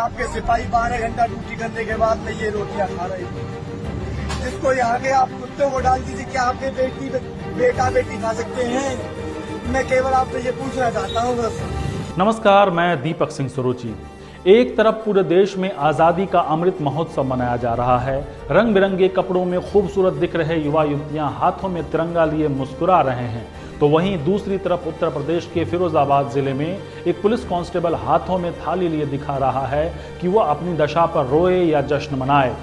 आपके सिपाही 12 घंटा ड्यूटी करने के बाद में ये रोटियां खा रहे हैं। जिसको यहाँ के आप कुत्तों को डाल दीजिए, क्या आपके बेटा बेटी खा सकते हैं? मैं केवल आपसे ये पूछना चाहता हूँ बस। नमस्कार, मैं दीपक सिंह सुरुचि। एक तरफ पूरे देश में आज़ादी का अमृत महोत्सव मनाया जा रहा है। रंग बिरंगे कपड़ों में खूबसूरत दिख रहे युवा युवतियां हाथों में तिरंगा लिए मुस्कुरा रहे हैं, तो वहीं दूसरी तरफ उत्तर प्रदेश के फिरोजाबाद जिले में एक पुलिस कांस्टेबल हाथों में थाली लिए दिखा रहा है कि वह अपनी दशा पर रोए या जश्न मनाए।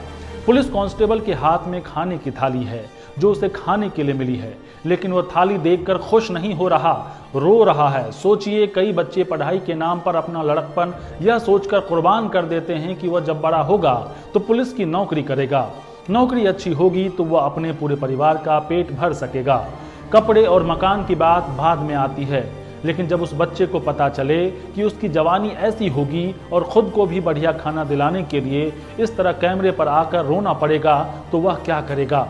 पुलिस कांस्टेबल के हाथ में खाने की थाली है जो उसे खाने के लिए मिली है, लेकिन वह थाली देखकर खुश नहीं हो रहा, रो रहा है। सोचिए, कई बच्चे पढ़ाई के नाम पर अपना लड़कपन यह सोचकर कुर्बान कर देते हैं कि वह जब बड़ा होगा तो पुलिस की नौकरी करेगा, नौकरी अच्छी होगी तो वह अपने पूरे परिवार का पेट भर सकेगा। कपड़े और मकान की बात बाद में आती है, लेकिन जब उस बच्चे को पता चले कि उसकी जवानी ऐसी होगी और खुद को भी बढ़िया खाना दिलाने के लिए इस तरह कैमरे पर आकर रोना पड़ेगा, तो वह क्या करेगा?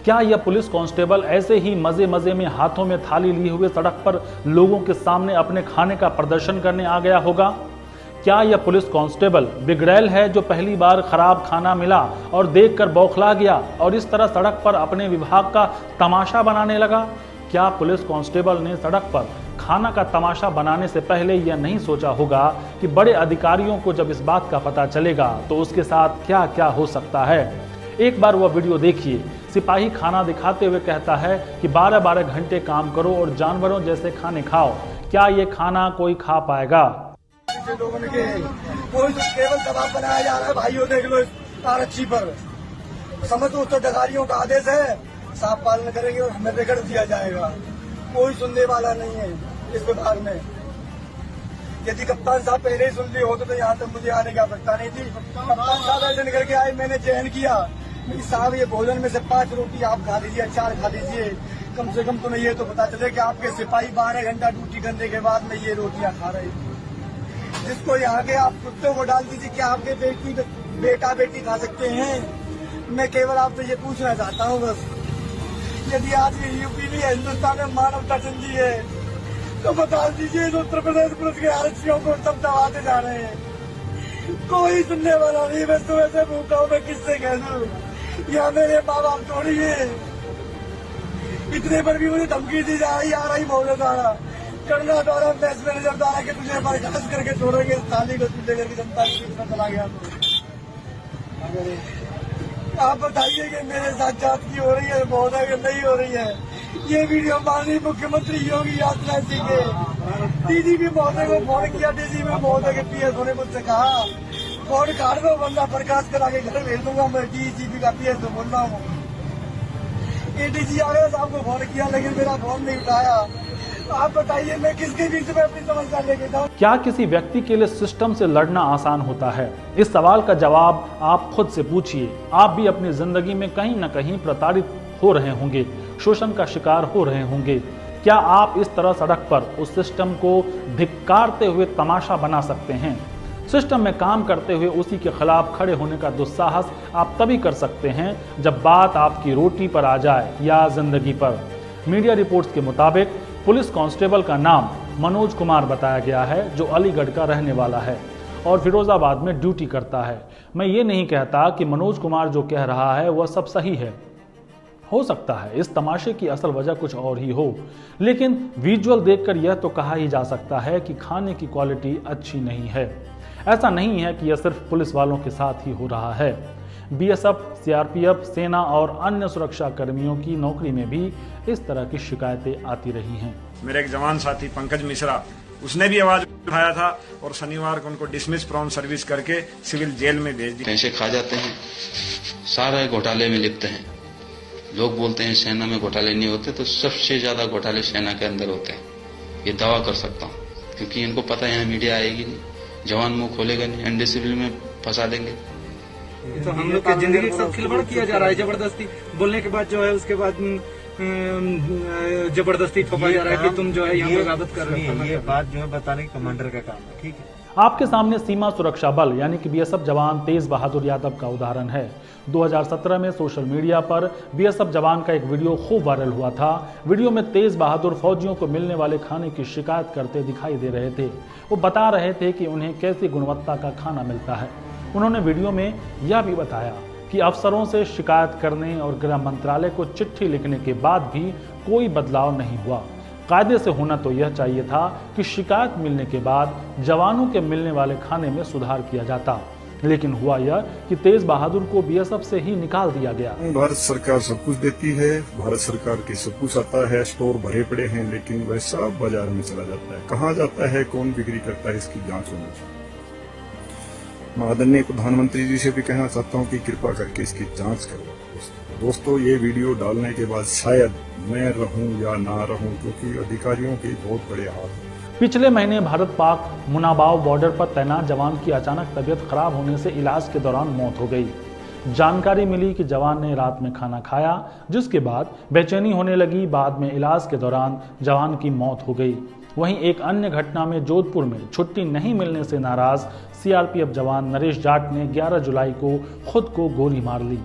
क्या यह पुलिस कांस्टेबल ऐसे ही मजे मजे में हाथों में थाली लिए हुए सड़क पर लोगों के सामने अपने खाने का प्रदर्शन करने आ गया होगा? क्या यह पुलिस कांस्टेबल बिगड़ैल है जो पहली बार खराब खाना मिला और देखकर बौखला गया और इस तरह सड़क पर अपने विभाग का तमाशा बनाने लगा? क्या पुलिस कांस्टेबल ने सड़क पर खाना का तमाशा बनाने से पहले यह नहीं सोचा होगा कि बड़े अधिकारियों को जब इस बात का पता चलेगा तो उसके साथ क्या क्या हो सकता है? एक बार वह वीडियो देखिए। सिपाही खाना दिखाते हुए कहता है कि 12-12 घंटे काम करो और जानवरों जैसे खाने खाओ। क्या ये खाना कोई खा पाएगा? लोगों ने कोई तो केवल दबाव बनाया जा रहा है। भाइयों देख लो आरक्षी पर, समझो उत्तराधिकारियों का आदेश है, साफ पालन करेंगे और हमें रिकॉर्ड दिया जाएगा। कोई सुनने वाला नहीं है इस विभाग में। यदि कप्तान साहब पहले ही सुन लिए होते तो यहाँ तक मुझे आने की आवश्यकता नहीं थी। कप्तान साहब ऐसे निकल के आए, मैंने चयन किया साहब ये भोजन में से 5 रोटी आप खा लीजिए, अचार खा लीजिए, कम से कम तुम्हें ये तो पता चले कि आपके सिपाही 12 घंटा ड्यूटी करने के बाद में ये रोटियां खा रहे हैं। जिसको यहाँ के आप कुत्तों को डाल दीजिए, क्या आपके बेटा बेटी खा सकते हैं? मैं केवल आपसे ये पूछना चाहता हूँ बस। यदि आज ये यूपी में हिंदुस्तान में मानवता चंदी है तो बता दीजिए उत्तर प्रदेश पुलिस के आरक्षियों को सब दबाते जा रहे हैं। कोई सुनने वाला नहीं। मैं सुबह से भूखा हूँ, मैं किससे कह दूँ? या मेरे माँ बाप थोड़ी है। इतने पर भी मुझे धमकी दी जा रही आ रही मौजूद द्वारा, करना द्वारा, बेस्ट मैनेजर द्वारा कि तुझे बर्खास्त करके छोड़ेंगे थाली को, तुझे करके जनता के बीच में चला गया। आप बताइए कि मेरे साथ जात की हो रही है, महोदय की नहीं हो रही है। ये वीडियो माननीय मुख्यमंत्री योगी आदित्यनाथ जी के डीजीपी महोदय को फोन किया। डीजीपी महोदय के पीएस होने मुझसे कहा फोन काट दो, बंदा बर्खास्त करा के घर भेज दूंगा। मैं डीजीपी का पीएस तो बोल रहा हूँ। एडीजी आगे साहब को फोन किया लेकिन मेरा फोन नहीं उठाया। आप बताइए मैं किसके बीच में अपनी समस्या लेके जाऊँ? क्या किसी व्यक्ति के लिए सिस्टम से लड़ना आसान होता है? इस सवाल का जवाब आप खुद से पूछिए। आप भी अपनी जिंदगी में कहीं न कहीं प्रताड़ित हो रहे होंगे, शोषण का शिकार हो रहे होंगे। क्या आप इस तरह सड़क पर उस सिस्टम को धिक्कारते हुए तमाशा बना सकते हैं? सिस्टम में काम करते हुए उसी के खिलाफ खड़े होने का दुस्साहस आप तभी कर सकते हैं जब बात आपकी रोटी पर आ जाए या जिंदगी पर। मीडिया रिपोर्ट्स के मुताबिक पुलिस कांस्टेबल का नाम मनोज कुमार बताया गया है, जो अलीगढ़ का रहने वाला है और फिरोजाबाद में ड्यूटी करता है। मैं ये नहीं कहता कि मनोज कुमार जो कह रहा है वह सब सही है। हो सकता है इस तमाशे की असल वजह कुछ और ही हो, लेकिन विजुअल देखकर यह तो कहा ही जा सकता है कि खाने की क्वालिटी अच्छी नहीं है। ऐसा नहीं है कि यह सिर्फ पुलिस वालों के साथ ही हो रहा है। बीएसएफ, सीआरपीएफ, सेना और अन्य सुरक्षा कर्मियों की नौकरी में भी इस तरह की शिकायतें आती रही हैं। मेरा एक जवान साथी पंकज मिश्रा, उसने भी आवाज उठाया था और शनिवार को उनको डिसमिस फ्रॉम सर्विस करके सिविल जेल में भेज दिया। पैसे खा जाते हैं, सारा घोटाले में लिप्त हैं। लोग बोलते हैं सेना में घोटाले नहीं होते, तो सबसे ज्यादा घोटाले सेना के अंदर होते हैं। ये दावा कर सकता हूँ, क्योंकि इनको पता है यहाँ मीडिया आएगी नहीं, जवान मुंह खोलेगा नहीं, अनडिसिप्लिन में फंसा देंगे। तो हम लोग की जिंदगी के साथ खिलवाड़ किया जा रहा है। जबरदस्ती बोलने के बाद जो है उसके बाद जबरदस्ती थोपा जा रहा है कि तुम जो है यहाँ पर इबादत कर रहे हो। ये बात जो है बताने कमांडर का काम है, ठीक है। आपके सामने सीमा सुरक्षा बल यानी कि बीएसएफ जवान तेज बहादुर यादव का उदाहरण है। 2017 में सोशल मीडिया पर बीएसएफ जवान का एक वीडियो खूब वायरल हुआ था। वीडियो में तेज बहादुर फौजियों को मिलने वाले खाने की शिकायत करते दिखाई दे रहे थे। वो बता रहे थे कि उन्हें कैसी गुणवत्ता का खाना मिलता है। उन्होंने वीडियो में यह भी बताया कि अफसरों से शिकायत करने और गृह मंत्रालय को चिट्ठी लिखने के बाद भी कोई बदलाव नहीं हुआ। कायदे से होना तो यह चाहिए था कि शिकायत मिलने के बाद जवानों के मिलने वाले खाने में सुधार किया जाता, लेकिन हुआ यह कि तेज बहादुर को बीएसएफ से ही निकाल दिया गया। भारत सरकार सब कुछ देती है, भारत सरकार की सब कुछ आता है, स्टोर भरे पड़े हैं, लेकिन वह सब बाजार में चला जाता है। कहाँ जाता है, कौन बिक्री करता है, इसकी जांच होनी चाहिए। मैं आदरणीय प्रधानमंत्री जी से भी कहना चाहता हूँ कि कृपा करके इसकी जांच करो। दोस्तों, ये वीडियो डालने के बाद शायद मैं रहूं या ना रहूं, क्योंकि अधिकारियों के बहुत बड़े हाथ हैं। पिछले महीने भारत पाक मुनाबाव बॉर्डर पर तैनात जवान की अचानक तबीयत खराब होने से इलाज के दौरान मौत हो गई। जानकारी मिली कि जवान ने रात में खाना खाया, जिसके बाद बेचैनी होने लगी। बाद में इलाज के दौरान जवान की मौत हो गई। वहीं एक अन्य घटना में जोधपुर में छुट्टी नहीं मिलने से नाराज सीआरपीएफ जवान नरेश जाट ने 11 जुलाई को खुद को गोली मार ली।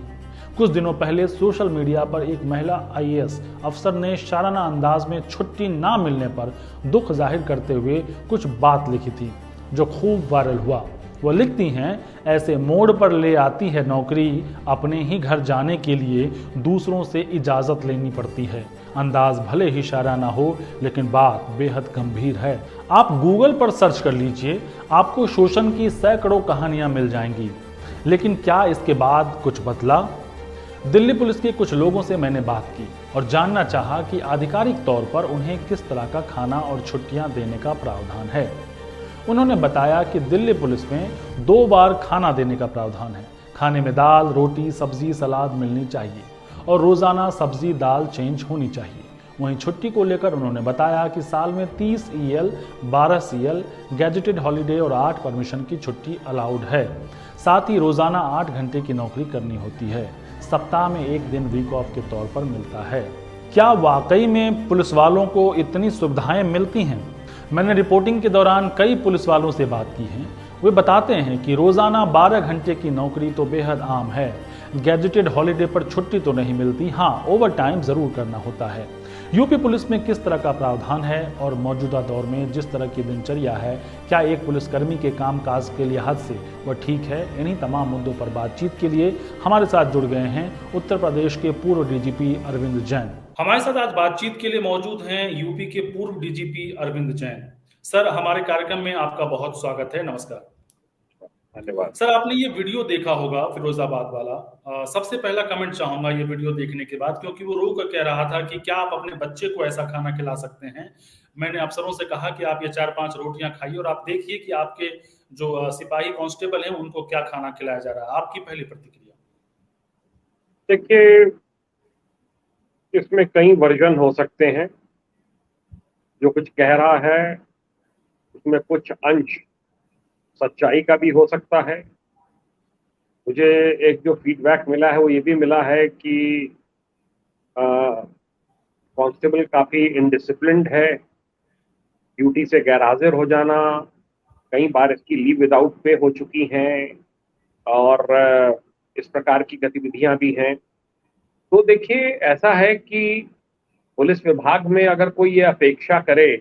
कुछ दिनों पहले सोशल मीडिया पर एक महिला आईएएस अफसर ने शाराना अंदाज में छुट्टी ना मिलने पर दुख जाहिर करते हुए कुछ बात लिखी थी, जो खूब वायरल हुआ। वो लिखती हैं, ऐसे मोड़ पर ले आती है नौकरी, अपने ही घर जाने के लिए दूसरों से इजाज़त लेनी पड़ती है। अंदाज भले ही शाराना हो, लेकिन बात बेहद गंभीर है। आप गूगल पर सर्च कर लीजिए, आपको शोषण की सैकड़ों कहानियां मिल जाएंगी। लेकिन क्या इसके बाद कुछ बदला? दिल्ली पुलिस के कुछ लोगों से मैंने बात की और जानना चाहा कि आधिकारिक तौर पर उन्हें किस तरह का खाना और छुट्टियां देने का प्रावधान है। उन्होंने बताया कि दिल्ली पुलिस में 2 बार खाना देने का प्रावधान है। खाने में दाल, रोटी, सब्जी, सलाद मिलनी चाहिए और रोजाना सब्जी दाल चेंज होनी चाहिए। वहीं छुट्टी को लेकर उन्होंने बताया कि साल में 30 EL, 12 CL, गैजेटेड हॉलीडे और 8 परमिशन की छुट्टी अलाउड है। साथ ही रोजाना 8 घंटे की नौकरी करनी होती है। सप्ताह में 1 दिन वीक ऑफ के तौर पर मिलता है। क्या वाकई में पुलिस वालों को इतनी सुविधाएं मिलती हैं? मैंने रिपोर्टिंग के दौरान कई पुलिस वालों से बात की है। वे बताते हैं कि रोजाना 12 घंटे की नौकरी तो बेहद आम है। गैजेटेड हॉलीडे पर छुट्टी तो नहीं मिलती, हाँ ओवर टाइम जरूर करना होता है। यूपी पुलिस में किस तरह का प्रावधान है और मौजूदा दौर में जिस तरह की दिनचर्या है, क्या एक पुलिसकर्मी के कामकाज के लिहाज से वह ठीक है? इन्हीं तमाम मुद्दों पर बातचीत के लिए हमारे साथ जुड़ गए हैं उत्तर प्रदेश के पूर्व डीजीपी अरविंद जैन। हमारे साथ आज बातचीत के लिए मौजूद हैं यूपी के पूर्व डीजीपी अरविंद जैन। सर, हमारे कार्यक्रम में आपका बहुत स्वागत है। नमस्कार। धन्यवाद। सर, आपने ये वीडियो देखा होगा फिरोजाबाद वाला। सबसे पहला कमेंट चाहूंगा ये वीडियो देखने के बाद, क्योंकि वो रो कर कह रहा था कि क्या आप अपने बच्चे को ऐसा खाना खिला सकते हैं। मैंने अफसरों से कहा कि आप ये 4-5 रोटियां खाइए और आप देखिए कि आपके जो सिपाही कांस्टेबल हैं उनको क्या खाना खिलाया जा रहा है। आपकी पहली प्रतिक्रिया? देखिए, इसमें कई वर्जन हो सकते हैं। जो कुछ कह रहा है उसमें कुछ अंश सच्चाई का भी हो सकता है। मुझे एक जो फीडबैक मिला है वो ये भी मिला है कि कांस्टेबल काफ़ी इनडिसिप्लिन्ड है, ड्यूटी से गैर हाजिर हो जाना, कई बार इसकी लीव विदाउट पे हो चुकी हैं और इस प्रकार की गतिविधियां भी हैं। तो देखिए, ऐसा है कि पुलिस विभाग में अगर कोई ये अपेक्षा करे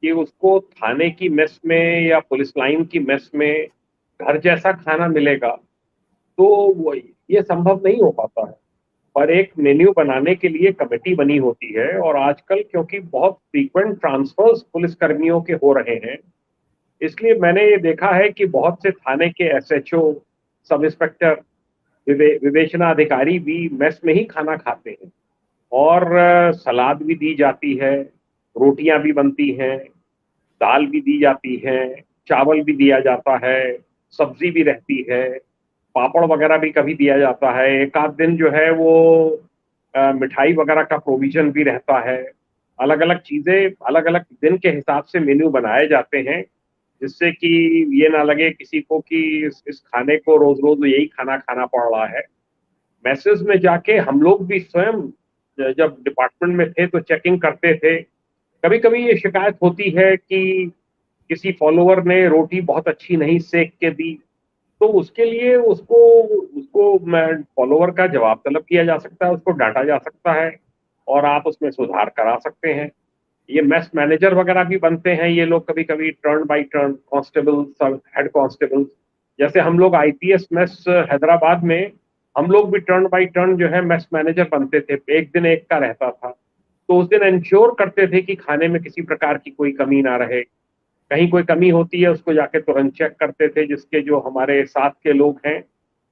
कि उसको थाने की मेस में या पुलिस लाइन की मेस में घर जैसा खाना मिलेगा, तो ये संभव नहीं हो पाता है। पर एक मेन्यू बनाने के लिए कमेटी बनी होती है और आजकल क्योंकि बहुत फ्रीक्वेंट ट्रांसफर्स पुलिस कर्मियों के हो रहे हैं, इसलिए मैंने ये देखा है कि बहुत से थाने के SHO, सब इंस्पेक्टर, विवेचना अधिकारी भी मेस में ही खाना खाते हैं और सलाद भी दी जाती है, रोटियां भी बनती हैं, दाल भी दी जाती है, चावल भी दिया जाता है, सब्जी भी रहती है, पापड़ वगैरह भी कभी दिया जाता है। एक आध दिन जो है वो मिठाई वगैरह का प्रोविजन भी रहता है। अलग अलग चीज़ें अलग अलग दिन के हिसाब से मेन्यू बनाए जाते हैं, जिससे कि ये ना लगे किसी को कि इस खाने को रोज रोज यही खाना खाना पड़ रहा है। मैसेज में जाके हम लोग भी स्वयं जब डिपार्टमेंट में थे तो चेकिंग करते थे। कभी कभी ये शिकायत होती है कि किसी फॉलोवर ने रोटी बहुत अच्छी नहीं सेक के दी, तो उसके लिए उसको उसको फॉलोवर का जवाब तलब किया जा सकता है, उसको डांटा जा सकता है और आप उसमें सुधार करा सकते हैं। ये मेस मैनेजर वगैरह भी बनते हैं ये लोग कभी कभी, टर्न बाय टर्न, कांस्टेबल, सब हेड कांस्टेबल। जैसे हम लोग आईपीएस मेस हैदराबाद में, हम लोग भी टर्न बाय टर्न जो है मेस मैनेजर बनते थे, एक दिन एक का रहता था। तो उस दिन इंश्योर करते थे कि खाने में किसी प्रकार की कोई कमी ना रहे, कहीं कोई कमी होती है उसको जाके तुरंत चेक करते थे, जिसके जो हमारे साथ के लोग हैं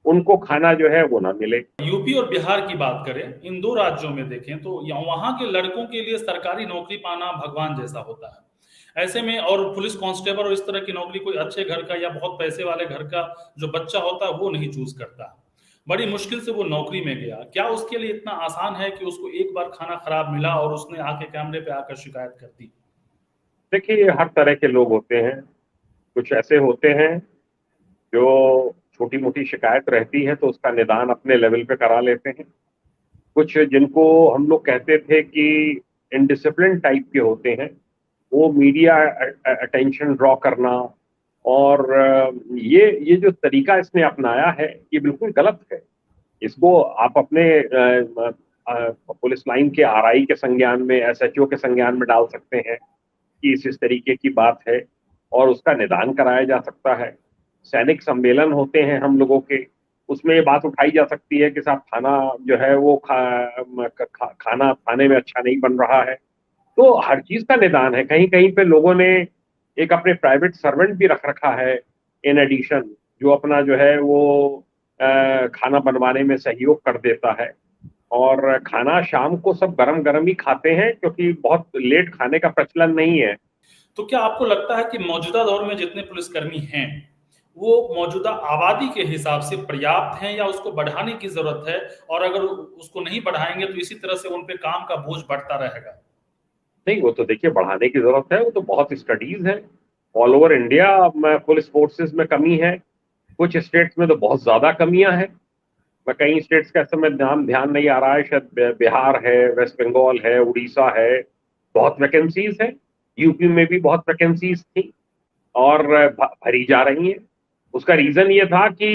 उनको खाना जो है वो ना मिले। यूपी और बिहार की बात करें, इन दो राज्यों में देखें तो वहां के लड़कों के लिए सरकारी नौकरी पाना भगवान जैसा होता है। ऐसे में और पुलिस कांस्टेबल और इस तरह की नौकरी कोई अच्छे घर का या बहुत पैसे वाले घर का जो बच्चा होता है वो नहीं चूज करता। बड़ी मुश्किल से वो नौकरी में गया। क्या उसके लिए इतना आसान है कि उसको एक बार खाना खराब मिला और उसने आके कैमरे पे आकर शिकायत कर दी? देखिए, हर तरह के लोग होते हैं। कुछ ऐसे होते हैं जो छोटी मोटी शिकायत रहती है तो उसका निदान अपने लेवल पे करा लेते हैं। कुछ जिनको हम लोग कहते थे कि इनडिसिप्लिन टाइप के होते हैं, वो मीडिया अटेंशन ड्रॉ करना और ये जो तरीका इसने अपनाया है ये बिल्कुल गलत है। इसको आप अपने पुलिस लाइन के आरआई के संज्ञान में, एसएचओ के संज्ञान में डाल सकते हैं कि इस तरीके की बात है और उसका निदान कराया जा सकता है। सैनिक सम्मेलन होते हैं हम लोगों के, उसमें ये बात उठाई जा सकती है कि साहब खाना जो है वो खाना खाने में अच्छा नहीं बन रहा है। तो हर चीज का निदान है। कहीं कहीं पे लोगों ने एक अपने प्राइवेट सर्वेंट भी रख रखा है इन एडिशन, जो अपना जो है वो खाना बनवाने में सहयोग कर देता है। और खाना शाम को सब गरम गरम ही खाते हैं क्योंकि बहुत लेट खाने का प्रचलन नहीं है। तो क्या आपको लगता है कि मौजूदा दौर में जितने पुलिसकर्मी हैं वो मौजूदा आबादी के हिसाब से पर्याप्त हैं या उसको बढ़ाने की जरूरत है? और अगर उसको नहीं बढ़ाएंगे तो इसी तरह से उन पे काम का बोझ बढ़ता रहेगा? नहीं, वो तो देखिए बढ़ाने की जरूरत है, वो तो बहुत स्टडीज है। ऑल ओवर इंडिया में पुलिस फोर्सेस में कमी है, कुछ स्टेट्स में तो बहुत ज्यादा कमियां हैं। मैं कई स्टेट्स का इस समय नाम ध्यान नहीं आ रहा है, शायद बिहार है, वेस्ट बंगाल है, उड़ीसा है, बहुत वैकेंसीज है। यूपी में भी बहुत वैकेंसीज थी और भरी जा रही हैं। उसका रीजन ये था कि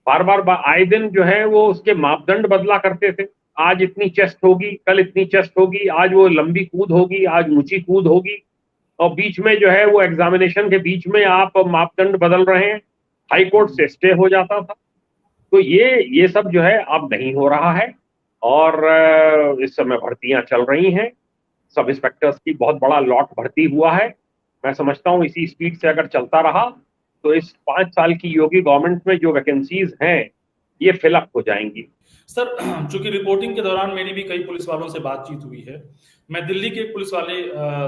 बार बार आए दिन जो है वो उसके मापदंड बदला करते थे। आज इतनी चेस्ट होगी, कल इतनी चेस्ट होगी, आज वो लंबी कूद होगी, आज ऊंची कूद होगी, और बीच में जो है वो एग्जामिनेशन के बीच में आप मापदंड बदल रहे हैं। हाई कोर्ट से स्टे हो जाता था। तो ये सब जो है अब नहीं हो रहा है और इस समय भर्तियां चल रही हैं। सब इंस्पेक्टर्स की बहुत बड़ा लॉट भर्ती हुआ है। मैं समझता हूं इसी स्पीड से अगर चलता रहा तो इस 5 साल की योगी गवर्नमेंट में जो वैकेंसीज हैं ये फिलअप हो जाएंगी। सर, चूंकि रिपोर्टिंग के दौरान मेरी भी कई पुलिस वालों से बातचीत हुई है, मैं दिल्ली के एक पुलिस वाले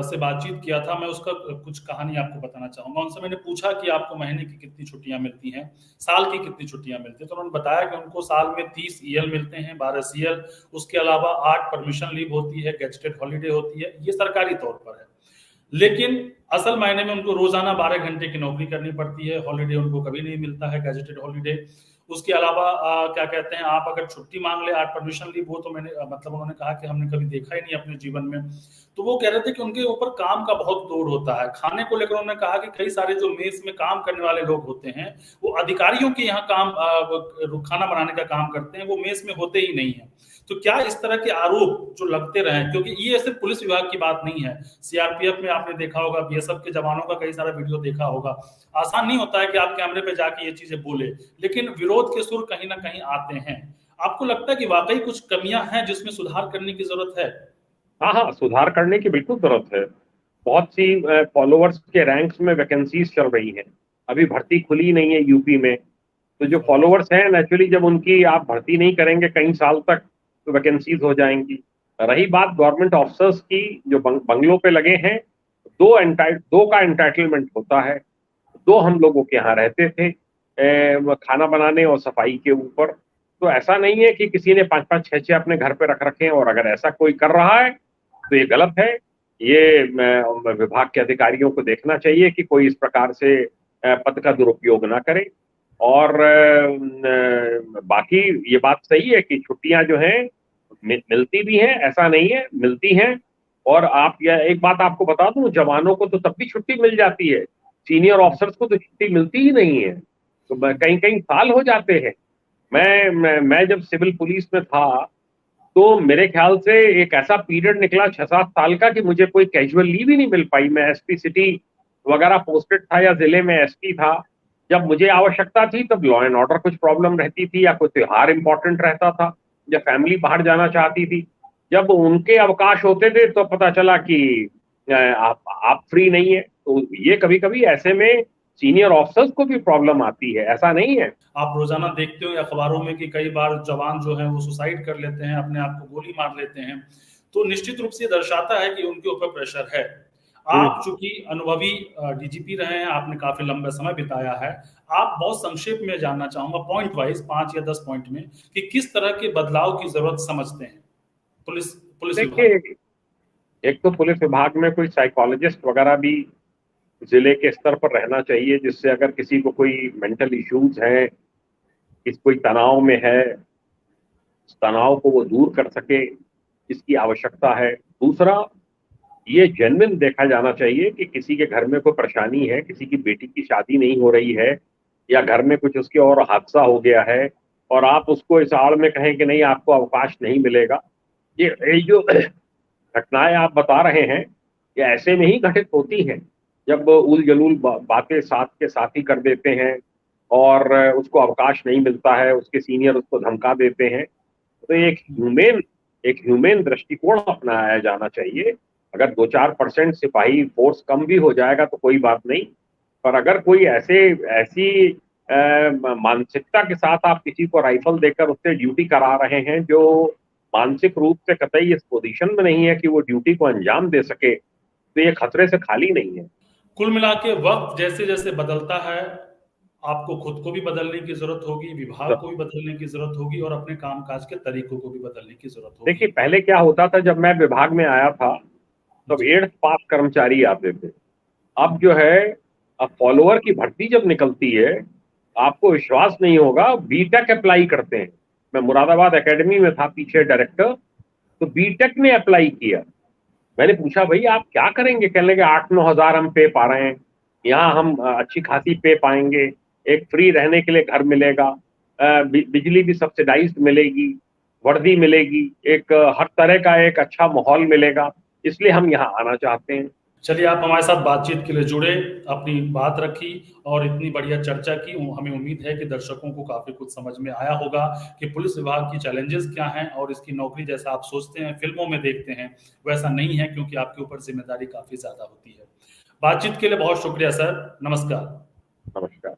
से बातचीत किया था। मैं उसका कुछ कहानी आपको बताना चाहूंगा। उनसे मैंने पूछा कि आपको महीने की कितनी छुट्टियां मिलती हैं, साल की कितनी छुट्टियां मिलती हैं, तो उन्होंने बताया कि उनको साल में 30 ईएल मिलते हैं, 12 सीएल, उसके अलावा 8 परमिशन लीव होती है, गेजेटेड हॉलीडे होती है। ये सरकारी तौर पर है, लेकिन असल मायने में उनको रोजाना 12 घंटे की नौकरी करनी पड़ती है। हॉलीडे उनको कभी नहीं मिलता है, गैजेटेड हॉलीडे। उसके अलावा क्या कहते हैं, आप अगर छुट्टी मांग ले, 8 परमिशन लीव हो, तो मैंने मतलब उन्होंने कहा कि हमने कभी देखा ही नहीं अपने जीवन में। तो वो कह रहे थे कि उनके ऊपर काम का बहुत लोड होता है। खाने को लेकर उन्होंने कहा कि कई सारे जो मेस में काम करने वाले लोग होते हैं वो अधिकारियों के यहाँ काम खाना बनाने का काम करते हैं, वो मेस में होते ही नहीं है। तो क्या इस तरह के आरोप जो लगते रहे, क्योंकि ये सिर्फ पुलिस विभाग की बात नहीं है, सीआरपीएफ में आपने देखा होगा, बीएसएफ के जवानों का कई सारा वीडियो देखा होगा। आसान नहीं होता है कि आप कैमरे पे जाके ये चीजें बोले, लेकिन विरोध के सुर कहीं ना कहीं आते हैं। आपको लगता है कि वाकई कुछ कमियां हैं जिसमें सुधार करने की जरूरत है? हाँ, सुधार करने की बिल्कुल जरूरत है। बहुत सी फॉलोअर्स के रैंक्स में वैकेंसीज चल रही हैं, अभी भर्ती खुली नहीं है यूपी में। तो जो फॉलोअर्स हैं, नेचुरली जब उनकी आप भर्ती नहीं करेंगे कई साल तक तो वैकेंसीज हो जाएंगी। रही बात गवर्नमेंट ऑफिसर्स की, जो बंगलों पे लगे हैं, दो का एंटाइटलमेंट होता है। 2 हम लोगों के यहाँ रहते थे खाना बनाने और सफाई के ऊपर। तो ऐसा नहीं है कि किसी ने 5-5, 6-6 अपने घर पे रख रखे हैं, और अगर ऐसा कोई कर रहा है तो ये गलत है। ये विभाग के अधिकारियों को देखना चाहिए कि कोई इस प्रकार से पद का दुरुपयोग ना करे। और बाकी ये बात सही है कि छुट्टियां जो हैं मिलती भी हैं, ऐसा नहीं है, मिलती हैं। और आप यह एक बात आपको बता दूं, जवानों को तो तब भी छुट्टी मिल जाती है, सीनियर ऑफिसर्स को तो छुट्टी मिलती ही नहीं है, तो कहीं कहीं साल हो जाते हैं। मैं जब सिविल पुलिस में था तो मेरे ख्याल से एक ऐसा पीरियड निकला 6-7 साल का कि मुझे कोई कैजुअल लीव ही नहीं मिल पाई। मैं एसपी सिटी वगैरह पोस्टेड था या जिले में एसपी था, जब मुझे आवश्यकता थी तब लॉ एंड ऑर्डर कुछ प्रॉब्लम रहती थी या कोई त्योहार इंपॉर्टेंट रहता था या फैमिली बाहर जाना चाहती थी, जब उनके अवकाश होते थे तो पता चला कि आप फ्री नहीं है। तो ये कभी कभी ऐसे में सीनियर ऑफिसर्स को भी प्रॉब्लम आती है, ऐसा नहीं है। आप रोजाना देखते हो अखबारों में कि कई बार जवान जो हैं वो सुसाइड कर लेते हैं, अपने आप को गोली मार लेते हैं, तो निश्चित रूप से ये दर्शाता है कि उनके ऊपर प्रेशर है। आप चूंकि अनुभवी डीजीपी रहे हैं, आपने काफी लंबा समय बिताया है, आप बहुत संक्षेप में जानना चाहूंगा पॉइंट वाइज 5 या 10 पॉइंट में कि किस तरह के बदलाव की जरूरत समझते हैं पुलिस देखिए, एक तो पुलिस विभाग में कोई साइकोलॉजिस्ट वगैरह भी जिले के स्तर पर रहना चाहिए, जिससे अगर किसी को कोई मेंटल इश्यूज है, कोई तनाव में है, उस तनाव को वो दूर कर सके, इसकी आवश्यकता है। दूसरा, ये जेन्युइन देखा जाना चाहिए कि किसी के घर में कोई परेशानी है, किसी की बेटी की शादी नहीं हो रही है या घर में कुछ उसके और हादसा हो गया है और आप उसको इस आड़ में कहें कि नहीं आपको अवकाश नहीं मिलेगा। ये जो घटनाएं आप बता रहे हैं ये ऐसे में ही घटित होती हैं, जब उल जलूल बातें साथ के साथ ही कर देते हैं और उसको अवकाश नहीं मिलता है, उसके सीनियर उसको धमका देते हैं। तो एक ह्यूमेन दृष्टिकोण अपनाया जाना चाहिए। अगर 2-4% सिपाही फोर्स कम भी हो जाएगा तो कोई बात नहीं, पर अगर कोई ऐसी मानसिकता के साथ आप किसी को राइफल देकर उससे ड्यूटी करा रहे हैं जो मानसिक रूप से कतई इस पोजीशन में नहीं है कि वो ड्यूटी को अंजाम दे सके, तो ये खतरे से खाली नहीं है। कुल मिला के वक्त जैसे जैसे बदलता है, आपको खुद को भी बदलने की जरूरत होगी, विभाग को भी बदलने की जरूरत होगी और अपने कामकाज के तरीकों को भी बदलने की जरूरत होगी। देखिए, पहले क्या होता था, जब मैं विभाग में आया था तब 8th पास कर्मचारी आते थे। अब जो है, अब फॉलोअर की भर्ती जब निकलती है, आपको विश्वास नहीं होगा, बीटेक अप्लाई करते हैं। मैं मुरादाबाद एकेडमी में था पीछे डायरेक्टर, तो बीटेक ने अप्लाई किया। मैंने पूछा भाई आप क्या करेंगे, कहने लगे 8-9 हज़ार हम पे पा रहे हैं, यहाँ हम अच्छी खासी पे पाएंगे, एक फ्री रहने के लिए घर मिलेगा, बिजली भी सब्सिडाइज्ड मिलेगी, वर्दी मिलेगी, एक हर तरह का एक अच्छा माहौल मिलेगा, इसलिए हम यहाँ आना चाहते हैं। चलिए, आप हमारे साथ बातचीत के लिए जुड़े, अपनी बात रखी और इतनी बढ़िया चर्चा की। हमें उम्मीद है कि दर्शकों को काफी कुछ समझ में आया होगा कि पुलिस विभाग की चैलेंजेस क्या हैं और इसकी नौकरी जैसा आप सोचते हैं, फिल्मों में देखते हैं, वैसा नहीं है, क्योंकि आपके ऊपर जिम्मेदारी काफी ज्यादा होती है। बातचीत के लिए बहुत शुक्रिया सर, नमस्कार। नमस्कार।